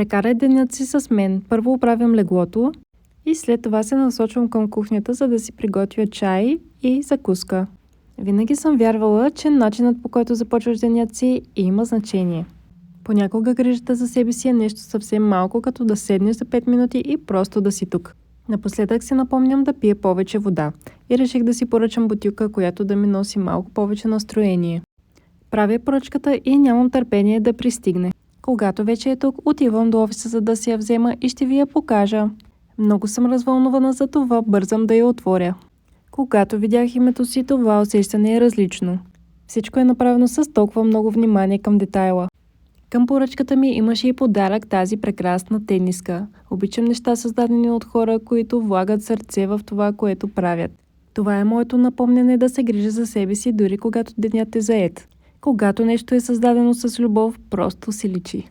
Прекарай денят си с мен. Първо оправям леглото и след това се насочвам към кухнята, за да си приготвя чай и закуска. Винаги съм вярвала, че начинът, по който започваш денят си, има значение. Понякога грижата за себе си е нещо съвсем малко, като да седнеш за 5 минути и просто да си тук. Напоследък си напомням да пия повече вода и реших да си поръчам бутилка, която да ми носи малко повече настроение. Правя поръчката и нямам търпение да пристигне. Когато вече е тук, отивам до офиса, за да си я взема и ще ви я покажа. Много съм развълнувана, за това бързам да я отворя. Когато видях името си, това усещане е различно. Всичко е направено с толкова много внимание към детайла. Към поръчката ми имаше и подарък, тази прекрасна тениска. Обичам неща, създадени от хора, които влагат сърце в това, което правят. Това е моето напомняне да се грижа за себе си, дори когато денят е заед. Когато нещо е създадено с любов, просто си личи.